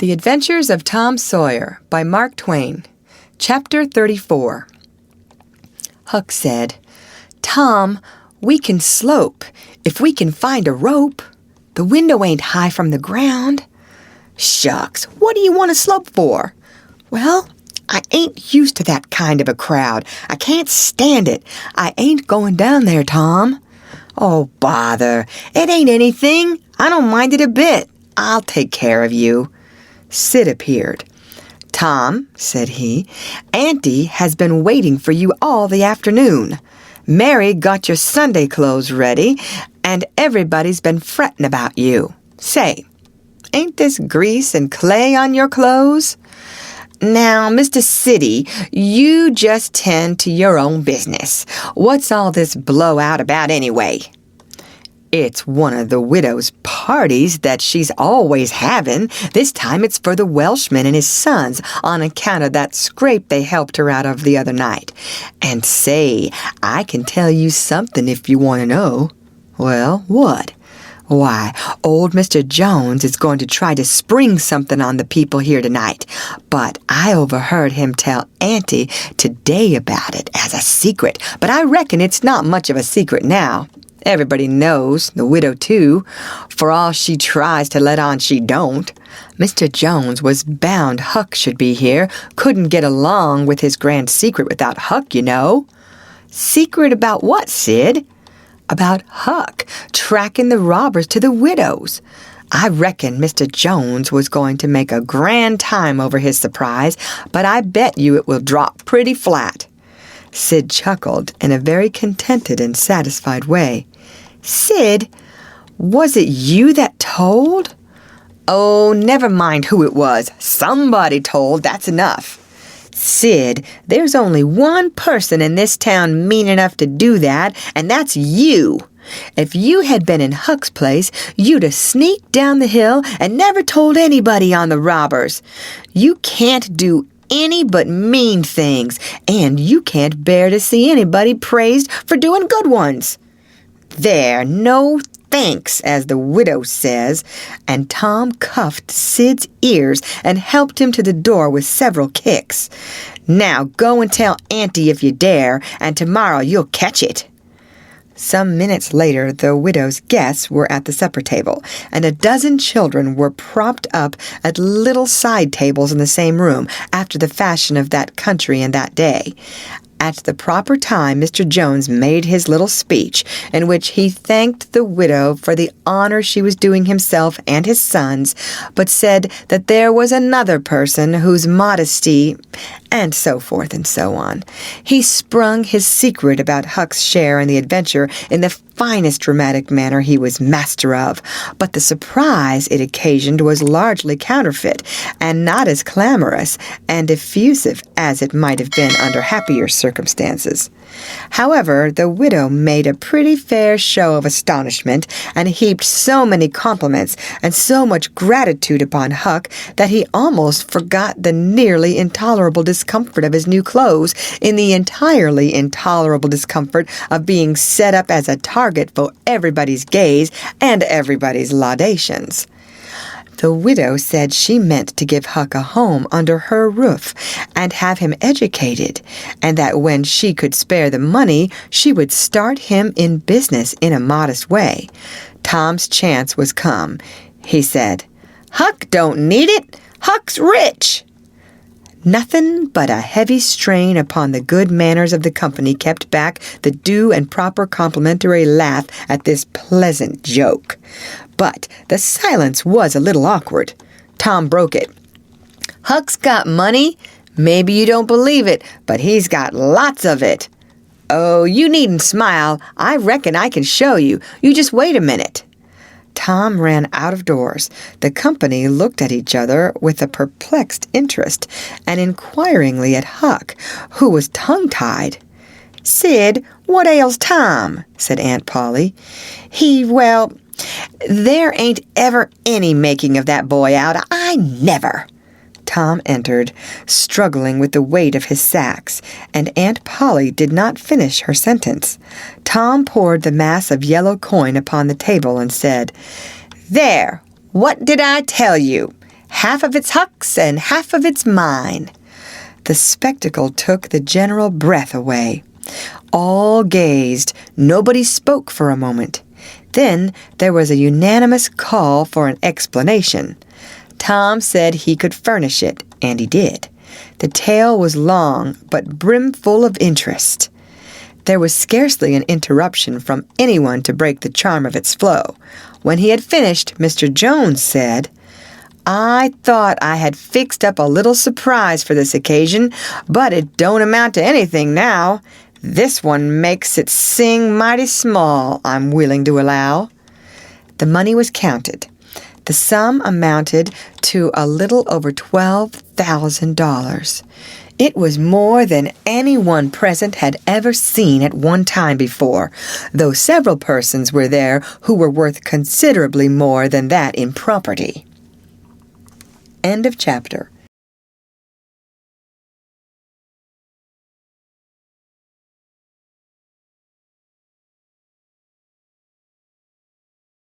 The Adventures of Tom Sawyer by Mark Twain. Chapter 34. Huck said, "Tom, we can slope if we can find a rope. The window ain't high from the ground." "Shucks, what do you want to slope for?" "Well, I ain't used to that kind of a crowd. I can't stand it. I ain't going down there, Tom." "Oh, bother. It ain't anything. I don't mind it a bit. I'll take care of you." Sid appeared. "Tom," said he, "Auntie has been waiting for you all the afternoon. Mary got your Sunday clothes ready, and everybody's been fretting about you. Say, ain't this grease and clay on your clothes? Now, Mr. Siddy, you just tend to your own business. What's all this blowout about anyway?" "It's one of the widow's parties that she's always having. This time it's for the Welshman and his sons on account of that scrape they helped her out of the other night. And say, I can tell you something if you want to know." "Well, what?" "Why, old Mr. Jones is going to try to spring something on the people here tonight, but I overheard him tell Auntie today about it as a secret, but I reckon it's not much of a secret now. Everybody knows, the widow too, for all she tries to let on she don't. Mr. Jones was bound Huck should be here, couldn't get along with his grand secret without Huck, you know." "Secret about what, Sid?" "About Huck tracking the robbers to the widow's. I reckon Mr. Jones was going to make a grand time over his surprise, but I bet you it will drop pretty flat." Sid chuckled in a very contented and satisfied way. "Sid, was it you that told?" "Oh, never mind who it was. Somebody told, that's enough." "Sid, there's only one person in this town mean enough to do that, and that's you. If you had been in Huck's place, you'd have sneaked down the hill and never told anybody on the robbers. You can't do any but mean things, and you can't bear to see anybody praised for doing good ones. There, no thanks, as the widow says," and Tom cuffed Sid's ears and helped him to the door with several kicks. "Now go and tell Auntie if you dare, and tomorrow you'll catch it." Some minutes later, the widow's guests were at the supper table, and a dozen children were propped up at little side tables in the same room, after the fashion of that country and that day. At the proper time, Mr. Jones made his little speech, in which he thanked the widow for the honor she was doing himself and his sons, but said that there was another person whose modesty, and so forth and so on. He sprung his secret about Huck's share in the adventure in the finest dramatic manner he was master of, but the surprise it occasioned was largely counterfeit, and not as clamorous and effusive as it might have been under happier circumstances. However, the widow made a pretty fair show of astonishment, and heaped so many compliments and so much gratitude upon Huck that he almost forgot the nearly intolerable discomfort of his new clothes in the entirely intolerable discomfort of being set up as a target for everybody's gaze and everybody's laudations. The widow said she meant to give Huck a home under her roof and have him educated, and that when she could spare the money, she would start him in business in a modest way. Tom's chance was come. He said, "Huck don't need it. Huck's rich." Nothing but a heavy strain upon the good manners of the company kept back the due and proper complimentary laugh at this pleasant joke. But the silence was a little awkward. Tom broke it. "Huck's got money. Maybe you don't believe it, but he's got lots of it." "Oh, you needn't smile. I reckon I can show you. You just wait a minute." Tom ran out of doors. The company looked at each other with a perplexed interest, and inquiringly at Huck, who was tongue-tied. "Sid, what ails Tom?" said Aunt Polly. Well, there ain't ever any making of that boy out. I never." Tom entered, struggling with the weight of his sacks, and Aunt Polly did not finish her sentence. Tom poured the mass of yellow coin upon the table and said, "There, what did I tell you? Half of it's Huck's and half of it's mine." The spectacle took the general breath away. All gazed. Nobody spoke for a moment. Then there was a unanimous call for an explanation. Tom said he could furnish it, and he did. The tale was long, but brimful of interest. There was scarcely an interruption from anyone to break the charm of its flow. When he had finished, Mr. Jones said, "I thought I had fixed up a little surprise for this occasion, but it don't amount to anything now. This one makes it sing mighty small, I'm willing to allow." The money was counted. The sum amounted to a little over $12,000. It was more than anyone present had ever seen at one time before, though several persons were there who were worth considerably more than that in property. End of chapter.